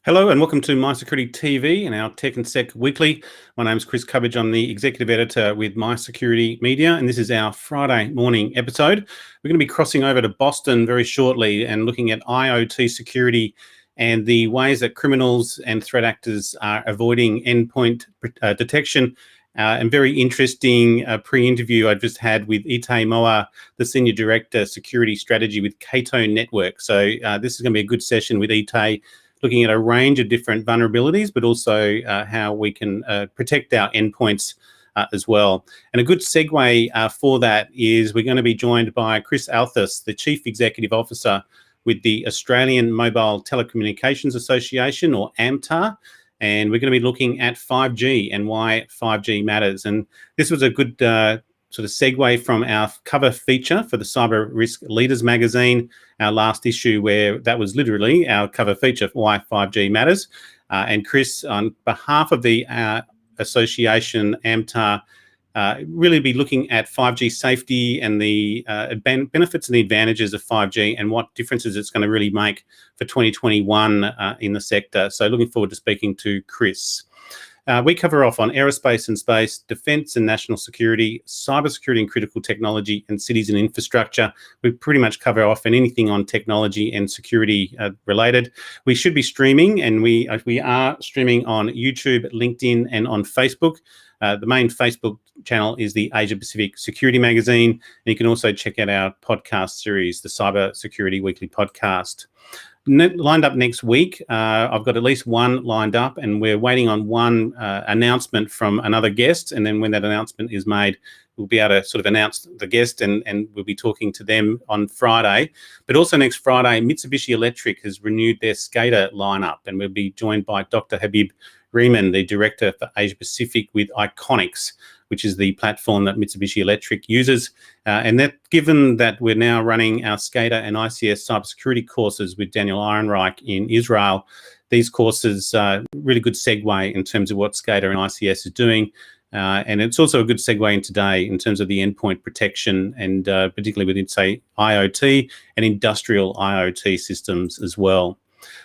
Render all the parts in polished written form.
Hello and welcome to MySecurity TV and our Tech and Sec Weekly. My name is Chris Cubbage. I'm the Executive Editor with MySecurity Media, and this is our Friday morning episode. We're going to be crossing over to Boston very shortly and looking at IoT security and the ways that criminals and threat actors are avoiding endpoint detection. And very interesting pre-interview I just had with Etay Maor, the Senior Director Security Strategy with Cato Network. So this is going to be a good session with Etay, looking at a range of different vulnerabilities, but also how we can protect our endpoints as well. And a good segue for that is we're going to be joined by Chris Althaus, the Chief Executive Officer with the Australian Mobile Telecommunications Association, or AMTA, and we're going to be looking at 5G and why 5G matters. And this was a good sort of segue from our cover feature for the Cyber Risk Leaders magazine, our last issue, where that was literally our cover feature for why 5G matters. And Chris, on behalf of the association AMTA, really be looking at 5G safety and the benefits and the advantages of 5G and what differences it's going to really make for 2021 in the sector. So looking forward to speaking to Chris. We cover off on aerospace and space, defence and national security, cybersecurity and critical technology, and cities and infrastructure. We pretty much cover off on anything on technology and security related. We should be streaming, and we are streaming on YouTube, LinkedIn, and on Facebook. The main Facebook channel is the Asia Pacific Security Magazine, and you can also check out our podcast series, the Cyber Security Weekly Podcast. Lined up next week, I've got at least one lined up, and we're waiting on one announcement from another guest, and then when that announcement is made, we'll be able to sort of announce the guest, and we'll be talking to them on Friday. But also next Friday, Mitsubishi Electric has renewed their SCADA lineup, and we'll be joined by Dr. Habib Rehman, the Director for Asia Pacific with Iconics, which is the platform that Mitsubishi Electric uses. And that, given that we're now running our SCADA and ICS cybersecurity courses with Daniel Ehrenreich in Israel, these courses are really good segue in terms of what SCADA and ICS is doing. And it's also a good segue in today in terms of the endpoint protection, and particularly within, say, IoT and industrial IoT systems as well.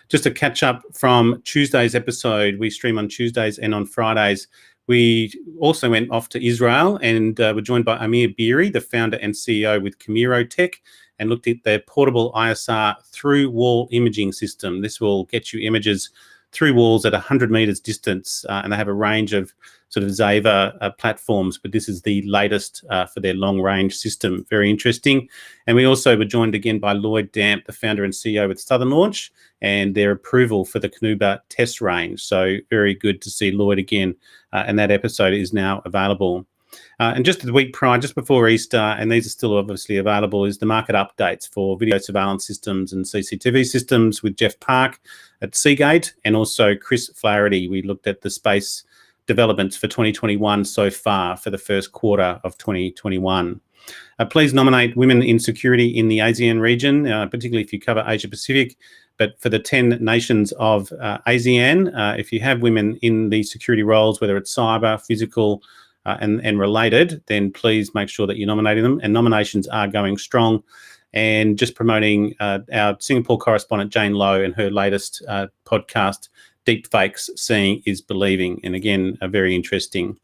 Just to catch up from Tuesday's episode, we stream on Tuesdays and on Fridays. We also went off to Israel and were joined by Amir Beery, the founder and CEO with Camiro Tech, and looked at their portable ISR through-wall imaging system. This will get you images through walls at 100 metres distance, and they have a range of sort of Zava platforms, but this is the latest for their long-range system. Very interesting. And we also were joined again by Lloyd Damp, the founder and CEO with Southern Launch, and their approval for the Canuba test range. So very good to see Lloyd again, and that episode is now available. And just the week prior, just before Easter, and these are still obviously available, is the market updates for video surveillance systems and CCTV systems with Jeff Park at Seagate, and also Chris Flaherty. We looked at the space developments for 2021 so far for the first quarter of 2021. Please nominate women in security in the ASEAN region, particularly if you cover Asia Pacific. But for the 10 nations of ASEAN, if you have women in the security roles, whether it's cyber, physical, and related, then please make sure that you're nominating them. And nominations are going strong. And just promoting our Singapore correspondent, Jane Lowe, and her latest podcast, Deepfakes, Seeing is Believing. And again, very interesting.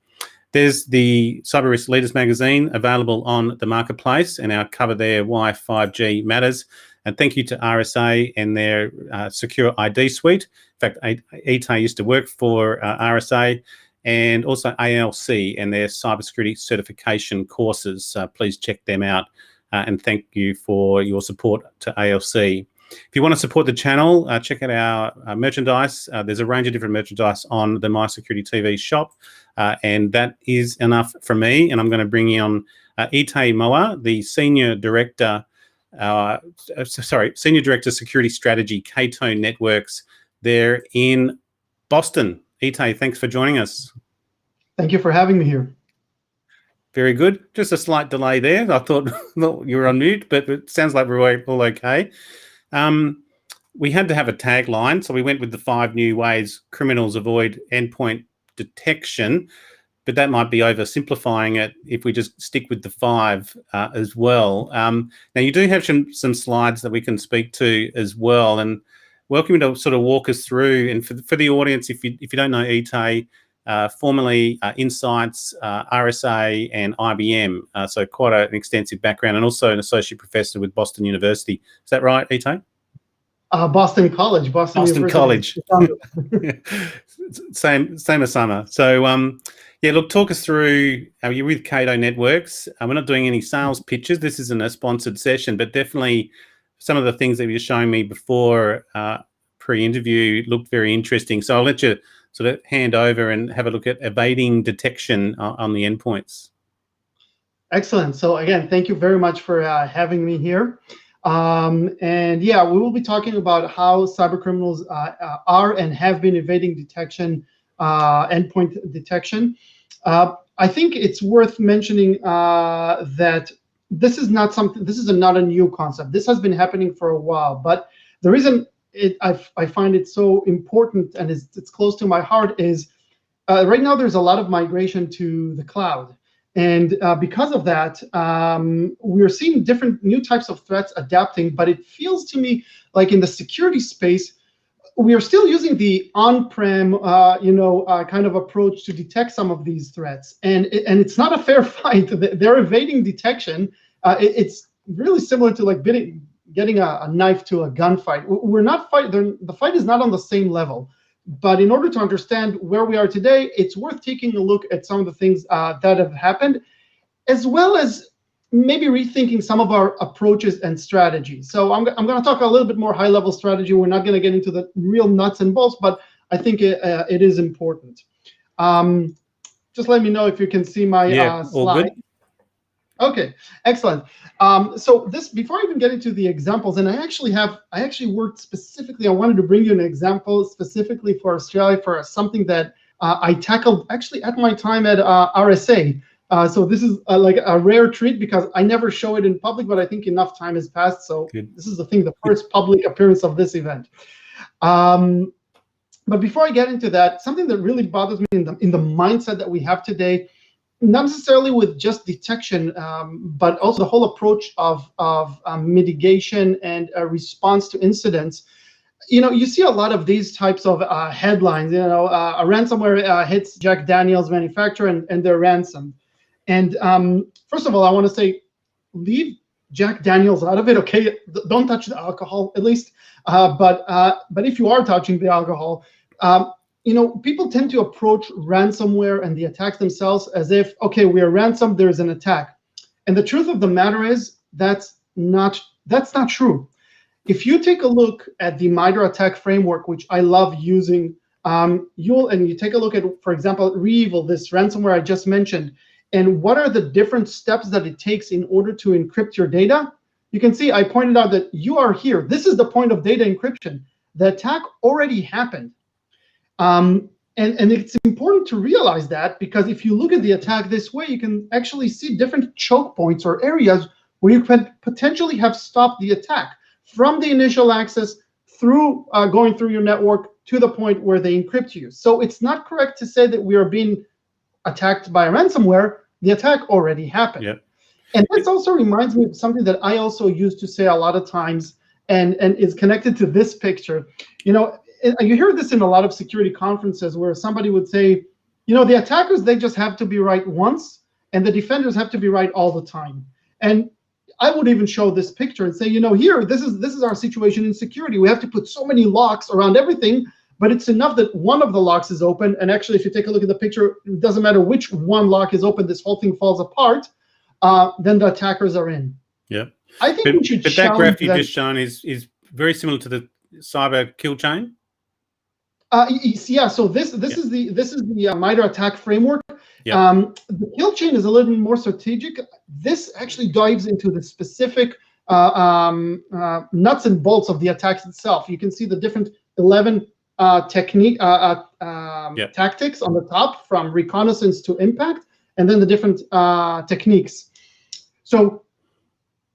There's the Cyber Risk Leaders magazine available on the marketplace, and our cover there, Why 5G Matters. And thank you to RSA and their Secure ID suite. In fact, Etay used to work for RSA, and also ALC and their cybersecurity certification courses. Please check them out, and thank you for your support to ALC. If you want to support the channel, check out our merchandise. There's a range of different merchandise on the MySecurity TV shop, and that is enough from me. And I'm going to bring in Etay Maor, the Senior Director, Senior Director Security Strategy, Cato Networks, there in Boston. Etay, thanks for joining us. Thank you for having me here. Very good. Just a slight delay there. I thought you were on mute, but it sounds like we're all okay. We had to have a tagline, so we went with the 5 new ways criminals avoid endpoint detection, but that might be oversimplifying it if we just stick with the 5 as well. Now, you do have some slides that we can speak to as well, and welcome to sort of walk us through, and for the audience, if you don't know Etay, formerly Insights, RSA, and IBM, so quite an extensive background, and also an associate professor with Boston University. Is that right, Etay? Boston College, Boston University. College. same as summer. So, yeah, look, talk us through. You're with Cato Networks. We're not doing any sales pitches. This isn't a sponsored session, but definitely some of the things that you were showing me before pre-interview looked very interesting. So I'll let you sort of hand over and have a look at evading detection on the endpoints. Excellent. So again, thank you very much for having me here. And yeah, we will be talking about how cybercriminals are and have been evading detection, endpoint detection. I think it's worth mentioning that this is not a new concept. This has been happening for a while, but the reason I find it so important and it's close to my heart is right now there's a lot of migration to the cloud. And because of that, we're seeing different new types of threats adapting, but it feels to me like in the security space, we are still using the on-prem, kind of approach to detect some of these threats. And it's not a fair fight. They're evading detection. It's really similar to like getting a knife to a gunfight. We're not fighting. The fight is not on the same level. But in order to understand where we are today, it's worth taking a look at some of the things that have happened, as well as maybe rethinking some of our approaches and strategies. So I'm going to talk a little bit more high-level strategy. We're not going to get into the real nuts and bolts, but I think it is important. Just let me know if you can see my slide. All good. Okay, excellent. So before I even get into the examples, and I actually worked specifically, I wanted to bring you an example specifically for Australia for something that I tackled actually at my time at RSA. So this is like a rare treat because I never show it in public, but I think enough time has passed. So Good. This is the first public appearance of this event. But before I get into that, something that really bothers me in the mindset that we have today, not necessarily with just detection, but also the whole approach of mitigation and response to incidents. You see a lot of these types of headlines. A ransomware hits Jack Daniel's manufacturer and they're ransomed. And first of all, I want to say, leave Jack Daniel's out of it. Okay, don't touch the alcohol, at least. But if you are touching the alcohol, people tend to approach ransomware and the attacks themselves as if, okay, we are ransomed, there's an attack. And the truth of the matter is that's not true. If you take a look at the MITRE attack framework, which I love using, you take a look at, for example, ReEvil, this ransomware I just mentioned, and what are the different steps that it takes in order to encrypt your data, you can see I pointed out that you are here. This is the point of data encryption. The attack already happened. And it's important to realize that, because if you look at the attack this way, you can actually see different choke points or areas where you could potentially have stopped the attack from the initial access through going through your network to the point where they encrypt you. So it's not correct to say that we are being attacked by a ransomware. The attack already happened. Yep. And this also reminds me of something that I also used to say a lot of times, and is connected to this picture. You hear this in a lot of security conferences where somebody would say, the attackers, they just have to be right once, and the defenders have to be right all the time. And I would even show this picture and say, here, this is our situation in security. We have to put so many locks around everything, but it's enough that one of the locks is open. And actually, if you take a look at the picture, it doesn't matter which one lock is open, this whole thing falls apart. Then the attackers are in. Yeah. I think we should. But that graph you've just shown is very similar to the cyber kill chain. Yeah. So this is the MITRE attack framework. Yep. The kill chain is a little bit more strategic. This actually dives into the specific nuts and bolts of the attacks itself. You can see the different 11 tactics on the top, from reconnaissance to impact, and then the different techniques. So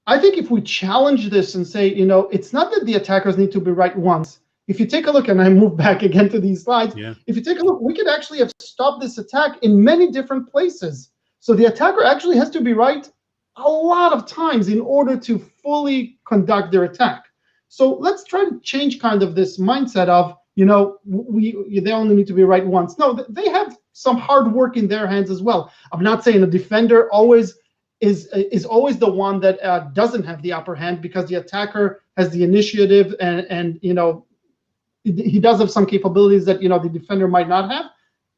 I think if we challenge this and say, it's not that the attackers need to be right once. If you take a look, and I move back again to these slides, if you take a look, we could actually have stopped this attack in many different places. So the attacker actually has to be right a lot of times in order to fully conduct their attack. So let's try to change kind of this mindset of, they only need to be right once. No, they have some hard work in their hands as well. I'm not saying a defender always is always the one that doesn't have the upper hand, because the attacker has the initiative, and he does have some capabilities that the defender might not have.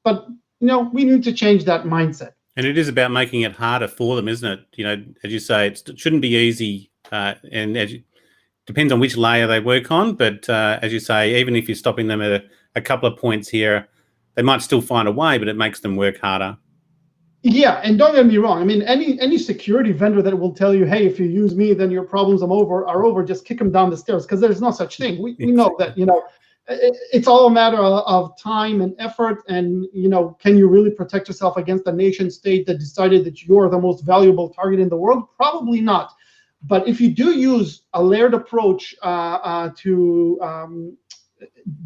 But we need to change that mindset. And it is about making it harder for them, isn't it? As you say, it shouldn't be easy, and depends on which layer they work on. But as you say, even if you're stopping them at a couple of points here, they might still find a way, but it makes them work harder. Yeah, and don't get me wrong. I mean, any security vendor that will tell you, hey, if you use me, then your problems are over, just kick them down the stairs, because there's no such thing. We know that, it's all a matter of time and effort, and can you really protect yourself against a nation state that decided that you're the most valuable target in the world? Probably not. But if you do use a layered approach to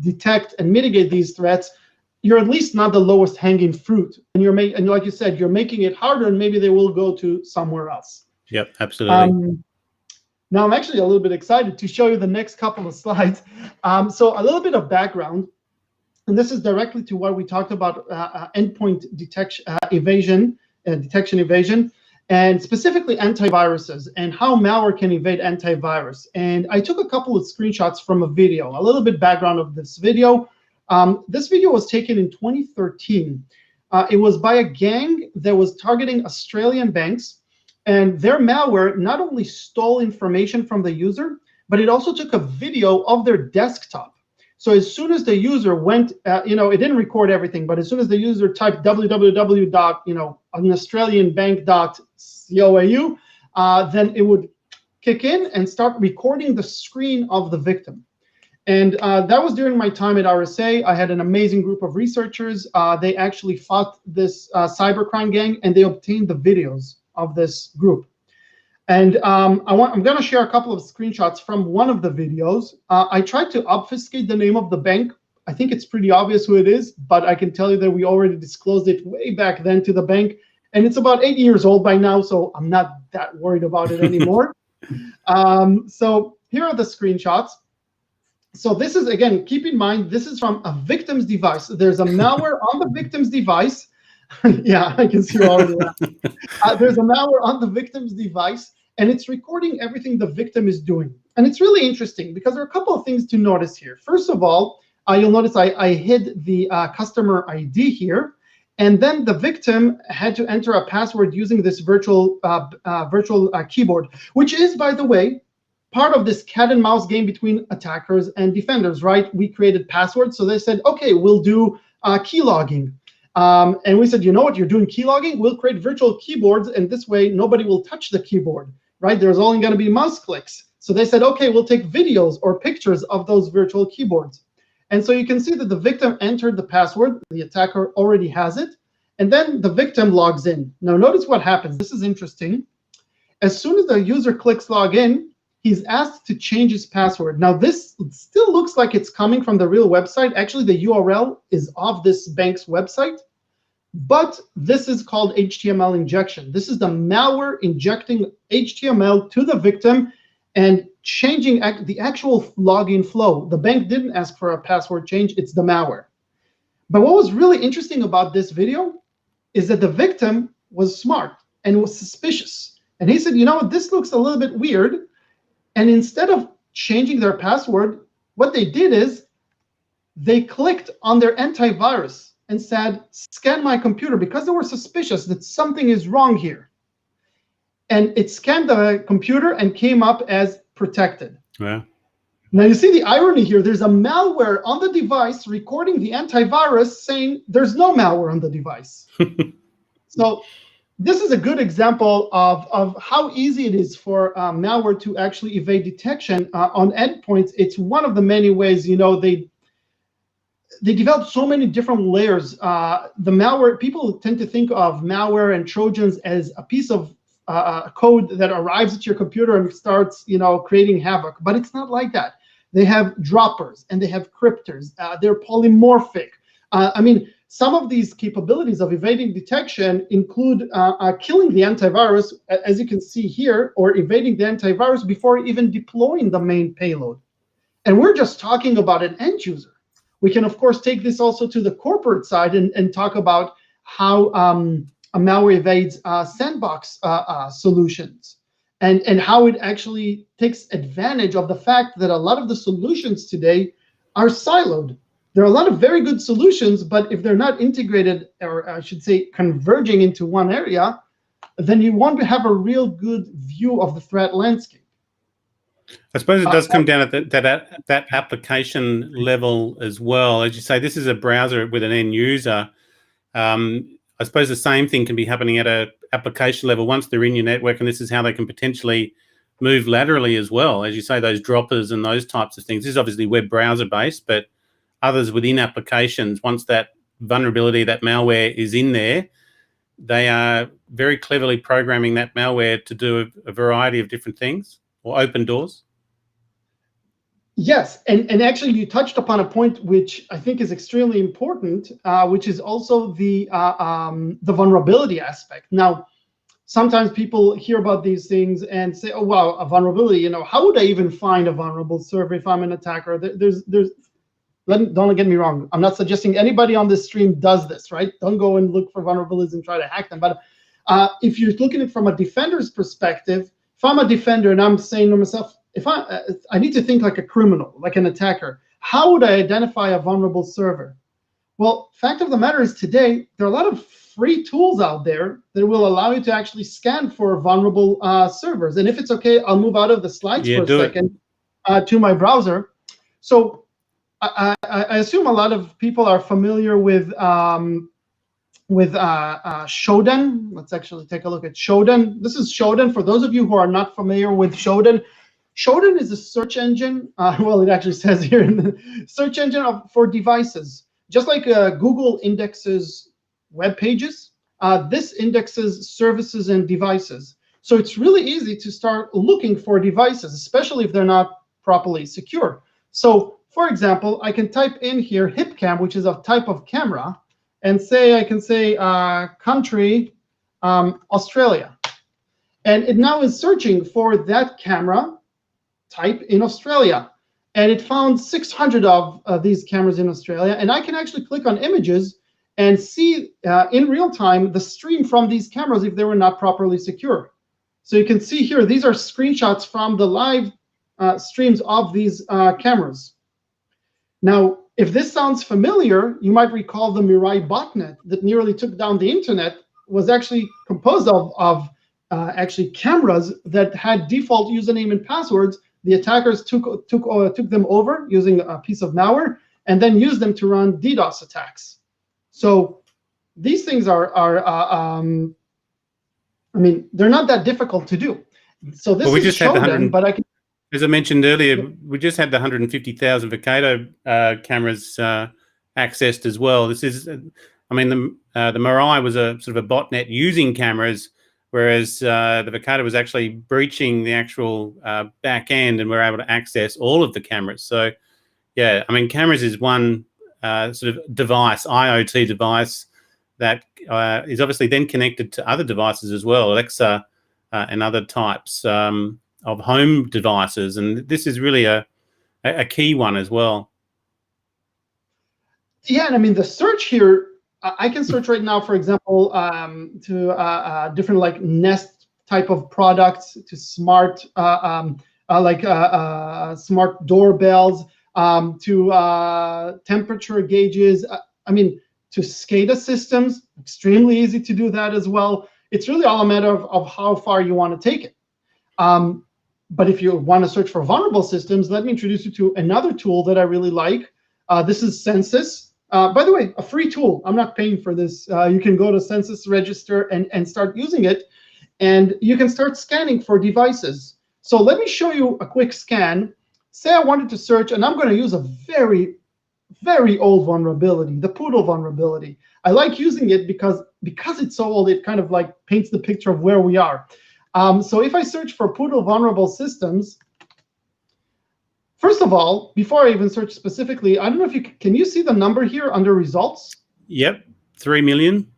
detect and mitigate these threats, you're at least not the lowest hanging fruit. And like you said, you're making it harder, and maybe they will go to somewhere else. Yep, absolutely. Now I'm actually a little bit excited to show you the next couple of slides. So a little bit of background, and this is directly to what we talked about, endpoint detection, detection evasion, and specifically antiviruses and how malware can evade antivirus. And I took a couple of screenshots from a video, a little bit background of this video. This video was taken in 2013. It was by a gang that was targeting Australian banks, and their malware not only stole information from the user, but it also took a video of their desktop. So as soon as the user went, it didn't record everything, but as soon as the user typed www.australianbank.coau, then it would kick in and start recording the screen of the victim. And that was during my time at RSA. I had an amazing group of researchers. They actually fought this cybercrime gang, and they obtained the videos of this group. And I'm going to share a couple of screenshots from one of the videos. I tried to obfuscate the name of the bank. I think it's pretty obvious who it is, but I can tell you that we already disclosed it way back then to the bank. And it's about 8 years old by now, so I'm not that worried about it anymore. So here are the screenshots. So this is, again, keep in mind, this is from a victim's device. There's a malware on the victim's device. Yeah, I can see already that. There's a malware on the victim's device, and it's recording everything the victim is doing. And it's really interesting because there are a couple of things to notice here. First of all, you'll notice I hid the customer ID here, and then the victim had to enter a password using this virtual keyboard, which is, by the way, part of this cat and mouse game between attackers and defenders, right? We created passwords, so they said, okay, we'll do key logging. And we said, you know what, you're doing key logging? We'll create virtual keyboards, and this way nobody will touch the keyboard, right? There's only going to be mouse clicks. So they said, okay, we'll take videos or pictures of those virtual keyboards. And so you can see that the victim entered the password. The attacker already has it. And then the victim logs in. Now notice what happens. This is interesting. As soon as the user clicks login, he's asked to change his password. Now this still looks like it's coming from the real website. Actually, the URL is of this bank's website. But this is called HTML injection. This is the malware injecting HTML to the victim and changing the actual login flow. The bank didn't ask for a password change. It's the malware. But what was really interesting about this video is that the victim was smart and was suspicious. And he said, you know what, this looks a little bit weird. And instead of changing their password, what they did is they clicked on their antivirus and said, scan my computer, because they were suspicious that something is wrong here. And it scanned the computer and came up as protected. Yeah. Now you see the irony here. There's a malware on the device recording the antivirus saying there's no malware on the device. So this is a good example of how easy it is for malware to actually evade detection on endpoints. It's one of the many ways, they develop so many different layers. The malware, people tend to think of malware and Trojans as a piece of code that arrives at your computer and starts, creating havoc. But it's not like that. They have droppers and they have cryptors. They're polymorphic. Some of these capabilities of evading detection include killing the antivirus, as you can see here, or evading the antivirus before even deploying the main payload. And we're just talking about an end user. We can, of course, take this also to the corporate side and talk about how a malware evades sandbox solutions, and how it actually takes advantage of the fact that a lot of the solutions today are siloed. There are a lot of very good solutions, but if they're not integrated, or I should say converging into one area, then you want to have a real good view of the threat landscape. I suppose it does come down at that application level as well. As you say, this is a browser with an end user. I suppose the same thing can be happening at a application level once they're in your network, and this is how they can potentially move laterally as well. As you say, those droppers and those types of things. This is obviously web browser based, but others within applications, once that vulnerability, that malware is in there, they are very cleverly programming that malware to do a variety of different things or open doors. Yes, and actually you touched upon a point which I think is extremely important, which is also the vulnerability aspect. Now, sometimes people hear about these things and say, "Oh, wow, a vulnerability. You know, how would I even find a vulnerable server if I'm an attacker?" Don't get me wrong. I'm not suggesting anybody on this stream does this, right? Don't go and look for vulnerabilities and try to hack them. But if you're looking at it from a defender's perspective, if I'm a defender and I'm saying to myself, if I need to think like a criminal, like an attacker, how would I identify a vulnerable server? Well, fact of the matter is today, there are a lot of free tools out there that will allow you to actually scan for vulnerable servers. And if it's okay, I'll move out of the slides for a second to my browser. So I assume a lot of people are familiar with Shodan. Let's actually take a look at Shodan. This is Shodan. For those of you who are not familiar with Shodan, Shodan is a search engine. Well, it actually says here in the search engine for devices. Just like Google indexes web pages, this indexes services and devices. So it's really easy to start looking for devices, especially if they're not properly secure. So, for example, I can type in here HipCam, which is a type of camera, and I can say country, Australia. And it now is searching for that camera type in Australia. And it found 600 of these cameras in Australia. And I can actually click on images and see in real time the stream from these cameras if they were not properly secure. So you can see here, these are screenshots from the live streams of these cameras. Now, if this sounds familiar, you might recall the Mirai botnet that nearly took down the internet was actually composed of actually cameras that had default username and passwords. The attackers took them over using a piece of malware and then used them to run DDoS attacks. So these things are I mean, they're not that difficult to do. So this is Shodan, but I can. As I mentioned earlier, we just had the 150,000 for Cato cameras accessed as well. This is, I mean, the Mirai was a sort of a botnet using cameras, whereas the Vicata was actually breaching the actual back end, and we're able to access all of the cameras. So, yeah, I mean, cameras is one sort of device, IoT device, that is obviously then connected to other devices as well, Alexa and other types of home devices. And this is really a key one as well. Yeah, and I mean, the search here, I can search right now, for example, to different like Nest type of products, to smart smart doorbells, to temperature gauges. I mean, to SCADA systems, extremely easy to do that as well. It's really all a matter of how far you want to take it. But if you want to search for vulnerable systems, let me introduce you to another tool that I really like. This is Census. By the way, a free tool. I'm not paying for this. You can go to Census Register and start using it, and you can start scanning for devices. So let me show you a quick scan. Say I wanted to search, and I'm going to use a very, very old vulnerability, the Poodle vulnerability. I like using it because it's so old, it kind of like paints the picture of where we are. So if I search for Poodle vulnerable systems, first of all, before I even search specifically, I don't know if can you see the number here under results? Yep, 3 million.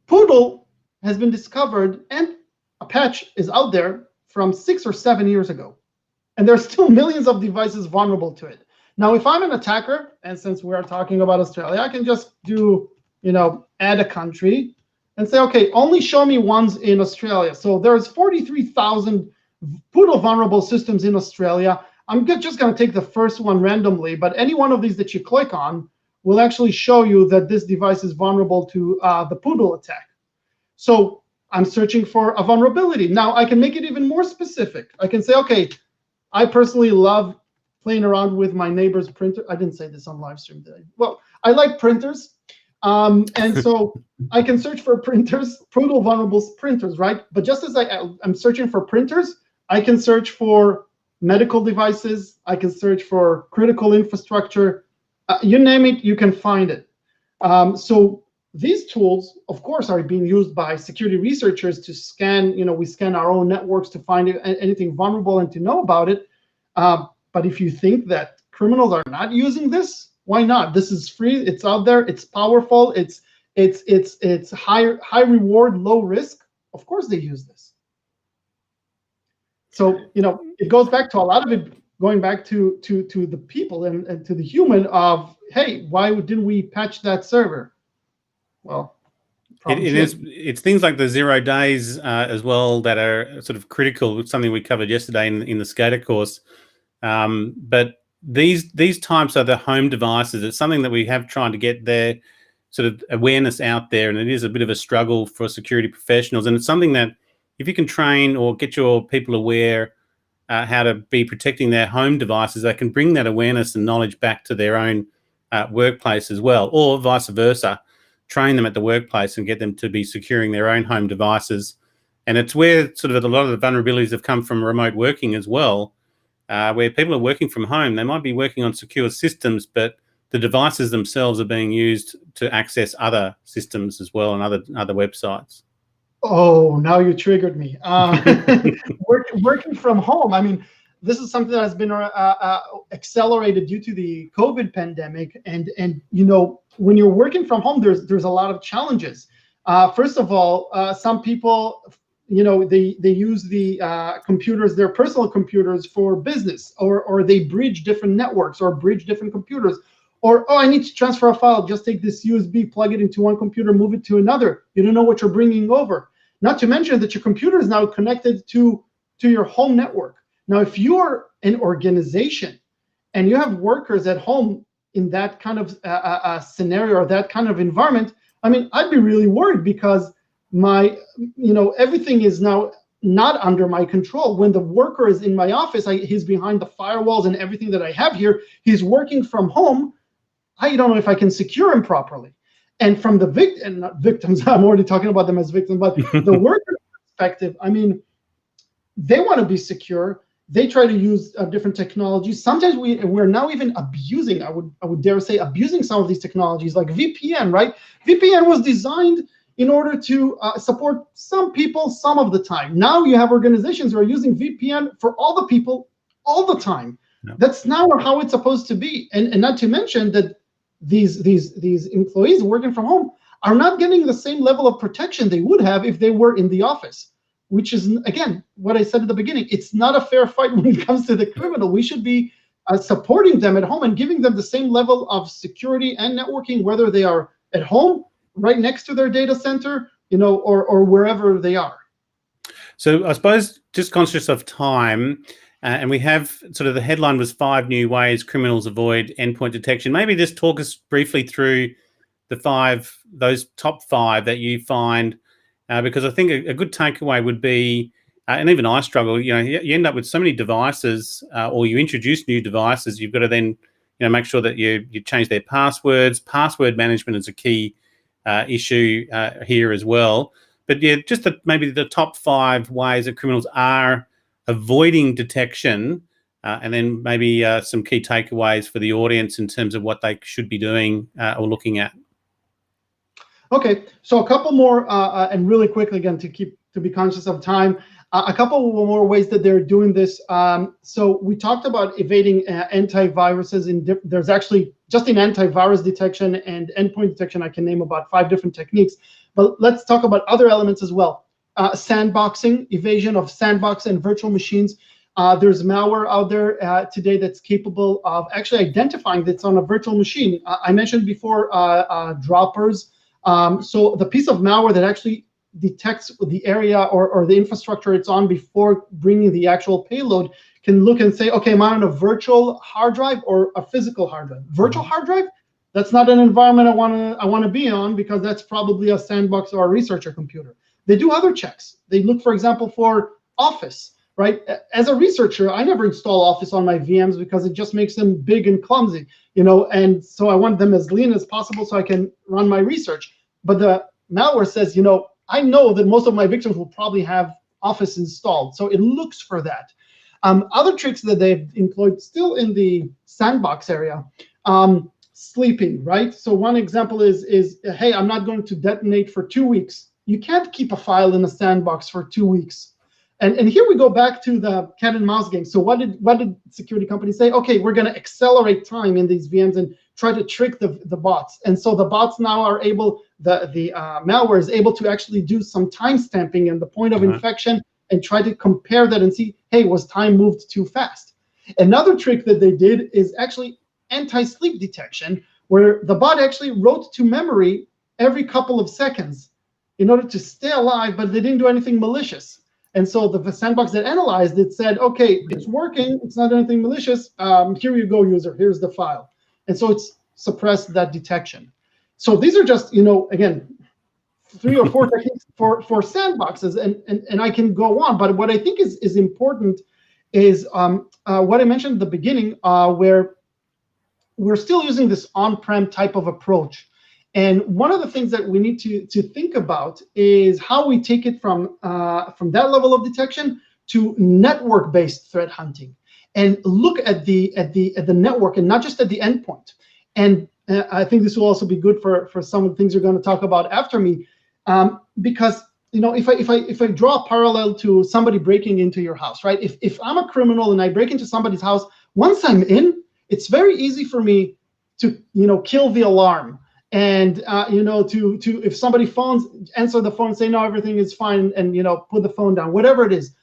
Poodle has been discovered, and a patch is out there from 6 or 7 years ago. and there's still millions of devices vulnerable to it. Now, if I'm an attacker, and since we're talking about Australia, I can just do, add a country and say, okay, only show me ones in Australia. So there's 43,000 Poodle vulnerable systems in Australia. I'm just going to take the first one randomly, but any one of these that you click on will actually show you that this device is vulnerable to the Poodle attack. So I'm searching for a vulnerability. Now I can make it even more specific. I can say, okay, I personally love playing around with my neighbor's printer. I didn't say this on live stream, did I? Well, I like printers. And so I can search for printers, Poodle vulnerable printers, right? But just as I'm searching for printers, I can search for medical devices. I can search for critical infrastructure. You name it, you can find it. So these tools, of course, are being used by security researchers to scan. We scan our own networks to find anything vulnerable and to know about it. But if you think that criminals are not using this, why not? This is free. It's out there. It's powerful. It's high reward, low risk. Of course, they use this. So it goes back to a lot of it going back to the people and to the human of, hey, why didn't we patch that server? Well, it's things like the 0 days as well that are sort of critical. It's something we covered yesterday in the SCADA course. But these types are the home devices. It's something that we have tried to get their sort of awareness out there, and it is a bit of a struggle for security professionals. And it's something that if you can train or get your people aware how to be protecting their home devices, they can bring that awareness and knowledge back to their own workplace as well, or vice versa. Train them at the workplace and get them to be securing their own home devices. And it's where sort of a lot of the vulnerabilities have come from remote working as well, where people are working from home. They might be working on secure systems, but the devices themselves are being used to access other systems as well and other websites. Oh, now you triggered me. Working from home. I mean, this is something that has been accelerated due to the COVID pandemic. And when you're working from home, there's a lot of challenges. First of all, some people, they use the computers, their personal computers, for business, or they bridge different networks or bridge different computers. Or, I need to transfer a file. Just take this USB, plug it into one computer, move it to another. You don't know what you're bringing over. Not to mention that your computer is now connected to your home network. Now, if you're an organization and you have workers at home in that kind of scenario or that kind of environment, I mean, I'd be really worried because everything is now not under my control. When the worker is in my office, he's behind the firewalls and everything that I have here. He's working from home. I don't know if I can secure him properly. And from the victims, I'm already talking about them as victims, but the worker perspective, I mean, they want to be secure. They try to use different technologies. Sometimes we're now even abusing, I would dare say, abusing some of these technologies, like VPN, right? VPN was designed in order to support some people some of the time. Now you have organizations who are using VPN for all the people all the time. Yeah. That's not how it's supposed to be. And not to mention that these employees working from home are not getting the same level of protection they would have if they were in the office, which is, again, what I said at the beginning. It's not a fair fight when it comes to the criminal. We should be supporting them at home and giving them the same level of security and networking, whether they are at home, right next to their data center, or wherever they are. So I suppose, just conscious of time, and we have sort of the headline was 5 new ways criminals avoid endpoint detection. Maybe just talk us briefly through those top 5 that you find, because I think a good takeaway would be, and even I struggle, you end up with so many devices, or you introduce new devices, you've got to then make sure that you change their passwords. Password management is a key issue here as well. But yeah, just maybe the top 5 ways that criminals are avoiding detection, and then maybe some key takeaways for the audience in terms of what they should be doing or looking at. Okay, so a couple more, and really quickly again to be conscious of time. A couple more ways that they're doing this. So we talked about evading antiviruses. There's actually, just in antivirus detection and endpoint detection, I can name about 5 different techniques. But let's talk about other elements as well. Sandboxing, evasion of sandbox and virtual machines. There's malware out there today that's capable of actually identifying that's on a virtual machine. I mentioned before droppers. So the piece of malware that actually detects the area or the infrastructure it's on before bringing the actual payload can look and say, okay, am I on a virtual hard drive or a physical hard drive? Virtual hard drive? That's not an environment I want to be on, because that's probably a sandbox or a researcher computer. They do other checks. They look, for example, for Office, right? As a researcher, I never install Office on my VMs because it just makes them big and clumsy, and so I want them as lean as possible so I can run my research. But the malware says, I know that most of my victims will probably have Office installed, so it looks for that. Other tricks that they've employed still in the sandbox area, sleeping, right? So one example is hey, I'm not going to detonate for 2 weeks. You can't keep a file in a sandbox for 2 weeks. And here we go back to the cat and mouse game. So what did security companies say? Okay, we're going to accelerate time in these VMs and try to trick the bots. And so the bots now are able, the malware is able to actually do some time stamping and the point of infection and try to compare that and see, hey, was time moved too fast? Another trick that they did is actually anti-sleep detection, where the bot actually wrote to memory every couple of seconds in order to stay alive, but they didn't do anything malicious. And so the sandbox that analyzed it said, okay, it's working, it's not anything malicious, here you go, user, here's the file. And so it's suppressed that detection. So these are just, again, 3 or 4 techniques for sandboxes, and I can go on. But what I think is important is what I mentioned at the beginning, where we're still using this on-prem type of approach. And one of the things that we need to think about is how we take it from that level of detection to network-based threat hunting, and look at the network and not just at the endpoint. And I think this will also be good for some of the things you're going to talk about after me, because if I draw a parallel to somebody breaking into your house, right? If I'm a criminal and I break into somebody's house, once I'm in, it's very easy for me to kill the alarm. And to if somebody phones, answer the phone and say, no, everything is fine, and put the phone down, whatever it is.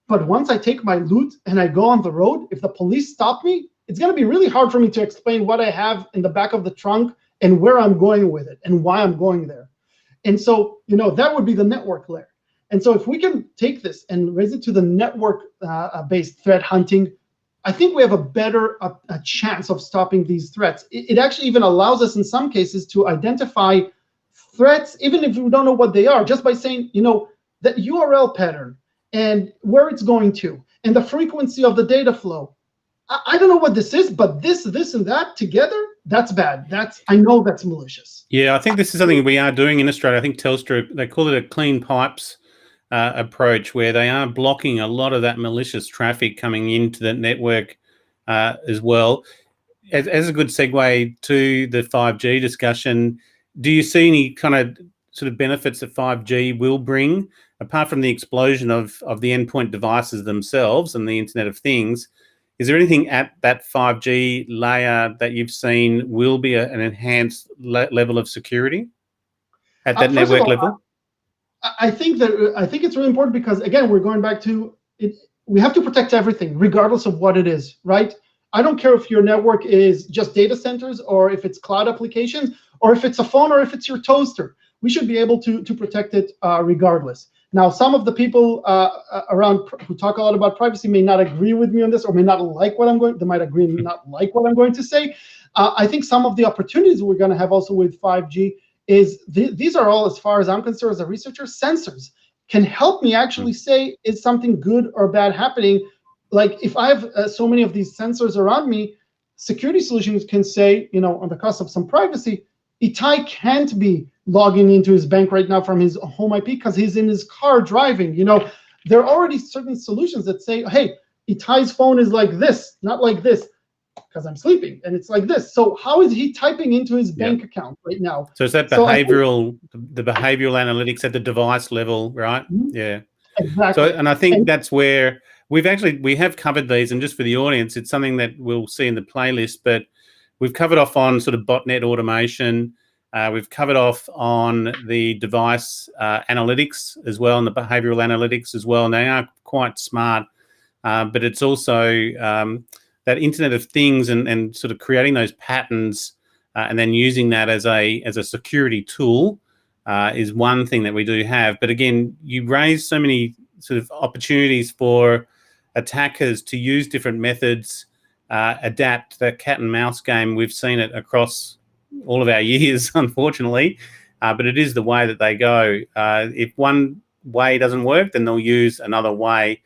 But once I take my loot and I go on the road, if the police stop me, it's going to be really hard for me to explain what I have in the back of the trunk and where I'm going with it and why I'm going there. And so that would be the network layer. And so if we can take this and raise it to the network based threat hunting, I think we have a better chance of stopping these threats. It actually even allows us in some cases to identify threats, even if we don't know what they are, just by saying, that URL pattern and where it's going to and the frequency of the data flow. I don't know what this is, but this and that together, that's bad. I know that's malicious. Yeah, I think this is something we are doing in Australia. I think Telstra, they call it a clean pipes approach, where they are blocking a lot of that malicious traffic coming into the network as well. As a good segue to the 5G discussion, do you see any kind of sort of benefits that 5G will bring, apart from the explosion of the endpoint devices themselves and the Internet of Things? Is there anything at that 5G layer that you've seen will be an enhanced level of security at that network level? I think it's really important because, again, we're going back to it. We have to protect everything, regardless of what it is, right? I don't care if your network is just data centers or if it's cloud applications or if it's a phone or if it's your toaster. We should be able to protect it regardless. Now, some of the people around who talk a lot about privacy may not agree with me on this, or may not like what I'm going. They might agree and not like what I'm going to say. I think some of the opportunities we're going to have also with 5G is these are all, as far as I'm concerned as a researcher, sensors can help me actually say, is something good or bad happening? Like if I have so many of these sensors around me, security solutions can say, on the cost of some privacy, Etay can't be logging into his bank right now from his home IP because he's in his car driving. There are already certain solutions that say, hey, Etay's phone is like this, not like this, because I'm sleeping, and it's like this. So how is he typing into his bank account right now? So is that behavioral, the behavioral analytics at the device level, right? Mm-hmm. Yeah, exactly. So, and I think that's where we have covered these, and just for the audience, it's something that we'll see in the playlist, but we've covered off on sort of botnet automation. We've covered off on the device analytics as well, and the behavioral analytics as well, and they are quite smart but it's also that Internet of Things and sort of creating those patterns and then using that as a security tool is one thing that we do have. But again, you raise so many sort of opportunities for attackers to use different methods, adapt that cat and mouse game. We've seen it across all of our years, unfortunately, but it is the way that they go. If one way doesn't work, then they'll use another way.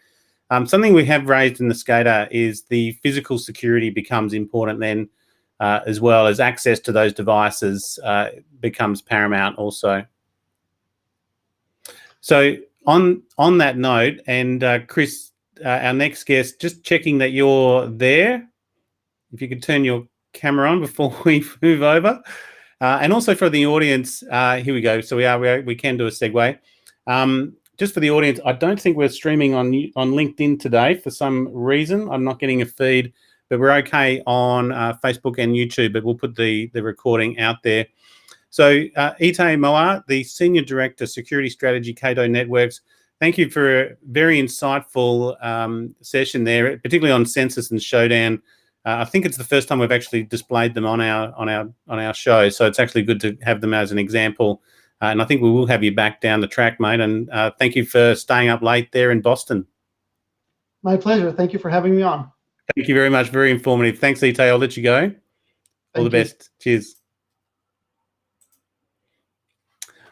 Something we have raised in the SCADA is the physical security becomes important then, as well as access to those devices becomes paramount also. So on that note, and Chris, our next guest, just checking that you're there. If you could turn your camera on before we move over. And also for the audience, here we go. So we can do a segue. Just for the audience, I don't think we're streaming on LinkedIn today for some reason. I'm not getting a feed, but we're okay on Facebook and YouTube, but we'll put the recording out there. So Etay Maor, the Senior Director, Security Strategy, Cato Networks, thank you for a very insightful session there, particularly on Census and Showdown. I think it's the first time we've actually displayed them on our show, so it's actually good to have them as an example. And I think we will have you back down the track, mate. And thank you for staying up late there in Boston. My pleasure. Thank you for having me on. Thank you very much. Very informative. Thanks, Etay. I'll let you go. All the best. Cheers.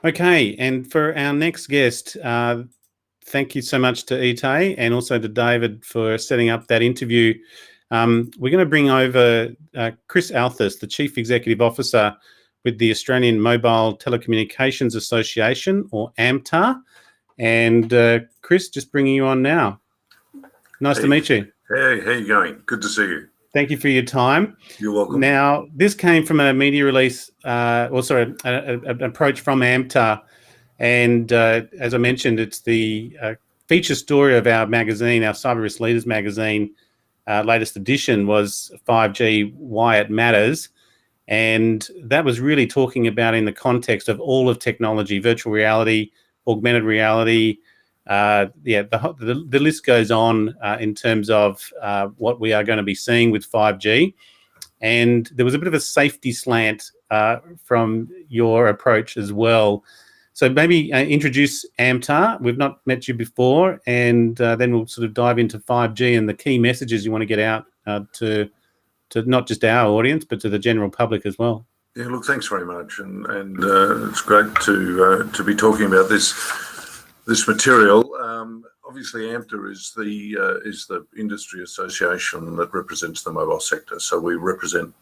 Okay, and for our next guest, thank you so much to Etay and also to David for setting up that interview. We're going to bring over Chris Althaus, the Chief Executive Officer with the Australian Mobile Telecommunications Association, or AMTA. And Chris, just bringing you on now. Nice to meet you. Hey, how you going? Good to see you. Thank you for your time. You're welcome. Now, this came from a media release, an approach from AMTA. And as I mentioned, it's the feature story of our magazine, our Cyber Risk Leaders magazine. Latest edition was 5G, Why It Matters. And that was really talking about in the context of all of technology, virtual reality, augmented reality. The list goes on in terms of what we are going to be seeing with 5G. And there was a bit of a safety slant from your approach as well. So maybe introduce AMTA. We've not met you before, and then we'll sort of dive into 5G and the key messages you want to get out to not just our audience, but to the general public as well. Yeah, look, thanks very much, and it's great to be talking about this material. Obviously, AMTA is the industry association that represents the mobile sector. So we represent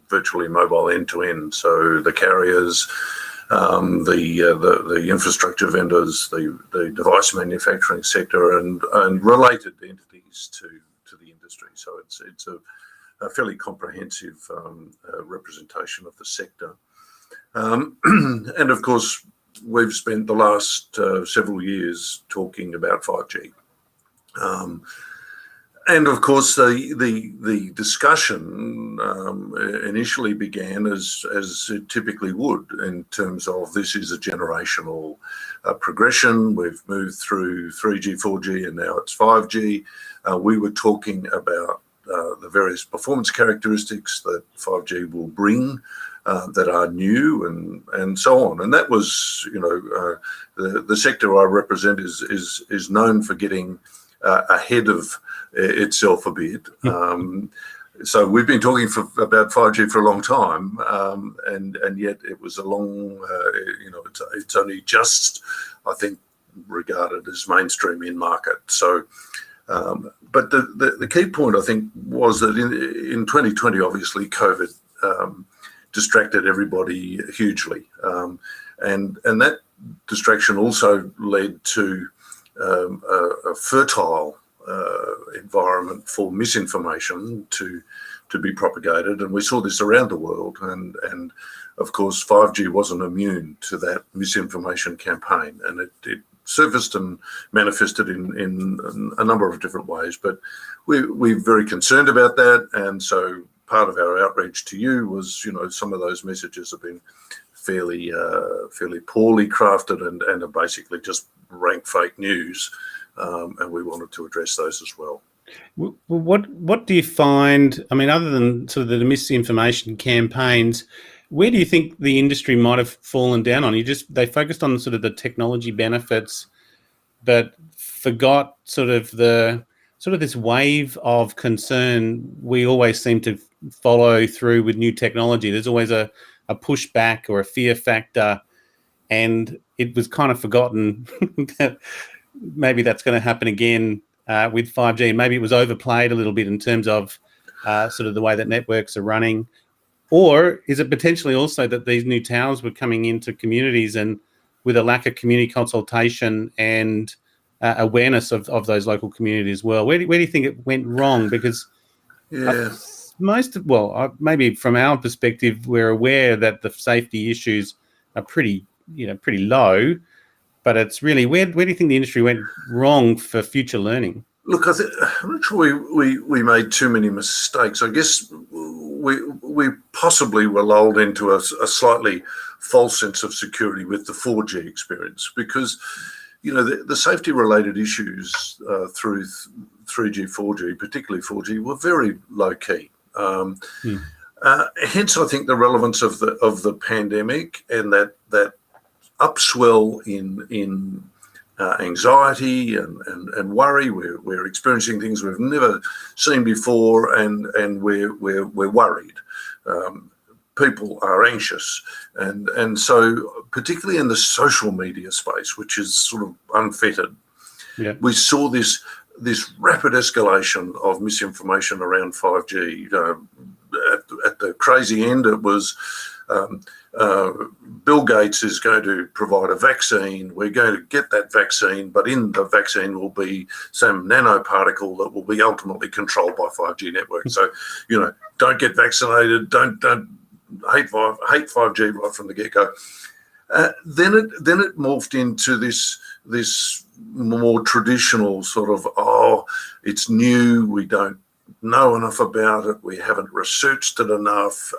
virtually mobile end to end. So the carriers, the infrastructure vendors, the device manufacturing sector, and related entities to the industry. So it's a fairly comprehensive representation of the sector. And of course, we've spent the last several years talking about 5G. And of course, the discussion initially began as it typically would, in terms of this is a generational progression. We've moved through 3G, 4G, and now it's 5G. We were talking about the various performance characteristics that 5G will bring that are new and so on. And that was, the sector I represent is known for getting ahead of itself a bit. So we've been talking about 5G for a long time, and yet it was a long, it's only just, I think, regarded as mainstream in market. So, but the key point, I think, was that in 2020, obviously, COVID distracted everybody hugely. And that distraction also led to a fertile environment for misinformation to be propagated, and we saw this around the world. And of course, 5G wasn't immune to that misinformation campaign, and it surfaced and manifested in a number of different ways. But we're very concerned about that, and so part of our outreach to you was, some of those messages have been fairly poorly crafted and are basically just rank fake news. and we wanted to address those as well. Well, what do you find? I mean, other than sort of the misinformation campaigns, where do you think the industry might have fallen down on? They focused on sort of the technology benefits, but forgot sort of this wave of concern we always seem to follow through with new technology. There's always a pushback or a fear factor, and it was kind of forgotten that maybe that's going to happen again with 5G. Maybe it was overplayed a little bit in terms of sort of the way that networks are running. Or is it potentially also that these new towers were coming into communities and with a lack of community consultation and awareness of those local communities as well? Where do you think it went wrong? Because maybe from our perspective, we're aware that the safety issues are pretty low, but it's really where do you think the industry went wrong for future learning? Look, I'm not sure we made too many mistakes. I guess we possibly were lulled into a slightly false sense of security with the 4G experience, because the safety related issues through 3G, 4G, particularly 4G, were very low key. Hence, I think the relevance of the pandemic and that upswell in anxiety and worry. We're experiencing things we've never seen before, and we're worried. People are anxious, and so particularly in the social media space, which is sort of unfettered, we saw this rapid escalation of misinformation around 5G. At the crazy end, it was Bill Gates is going to provide a vaccine. We're going to get that vaccine, but in the vaccine will be some nanoparticle that will be ultimately controlled by 5G networks. So, don't get vaccinated. Don't hate 5G right from the get-go. Then it morphed into this more traditional sort of, it's new, we don't know enough about it, we haven't researched it enough,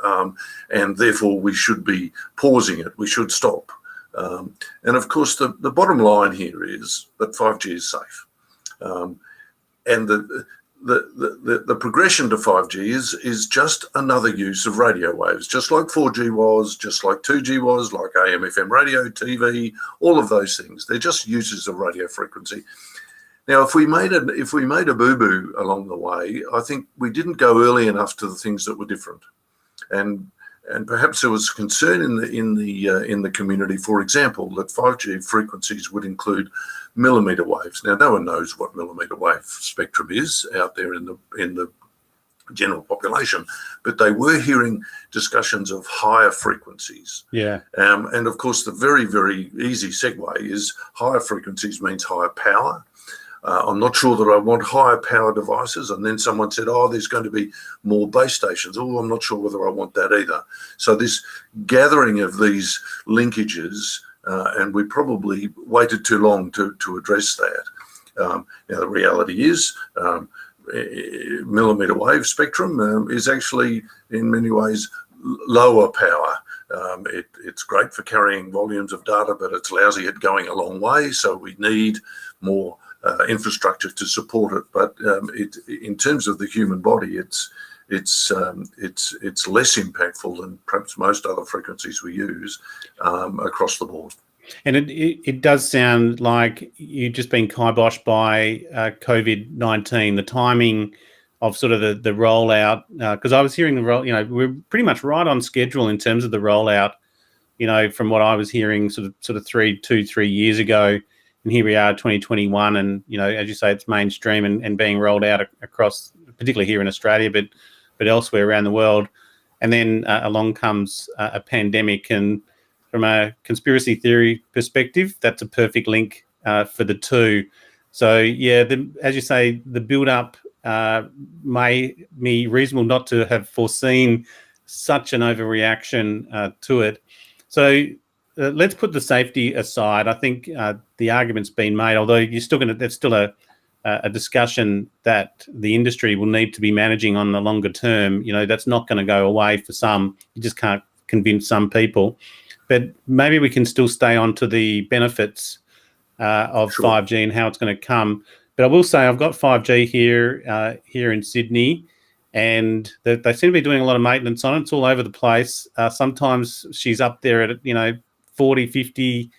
and therefore we should be pausing it, we should stop. And of course, the bottom line here is that 5G is safe. And the progression to 5G is just another use of radio waves, just like 4G was, just like 2G was, like AM/FM radio, TV, all of those things. They're just uses of radio frequency. Now, if we made a boo-boo along the way, I think we didn't go early enough to the things that were different, and perhaps there was concern in the community, for example, that 5G frequencies would include millimeter waves. Now, no one knows what millimeter wave spectrum is out there in the general population, but they were hearing discussions of higher frequencies. And of course, the very, very easy segue is higher frequencies means higher power. I'm not sure that I want higher power devices. And then someone said, there's going to be more base stations. I'm not sure whether I want that either. So this gathering of these linkages, and we probably waited too long to address that. Now, the reality is millimeter wave spectrum is actually in many ways lower power. It's great for carrying volumes of data, but it's lousy at going a long way. So we need more infrastructure to support it, but in terms of the human body, it's less impactful than perhaps most other frequencies we use across the board. And it does sound like you've just been kiboshed by COVID-19, the timing of sort of the rollout, because I was hearing we're pretty much right on schedule in terms of the rollout, from what I was hearing sort of 3 years ago. And here we are, 2021, and as you say, it's mainstream and being rolled out across, particularly here in Australia, but elsewhere around the world. And then along comes a pandemic, and from a conspiracy theory perspective, that's a perfect link for the two. So yeah, as you say, the build-up may be reasonable not to have foreseen such an overreaction to it. So. Let's put the safety aside. I think the argument's been made, although there's still a discussion that the industry will need to be managing on the longer term. That's not going to go away for some. You just can't convince some people. But maybe we can still stay on to the benefits of Sure. 5G and how it's going to come. But I will say I've got 5G here in Sydney, and they seem to be doing a lot of maintenance on it. It's all over the place. Sometimes she's up there at 40, 50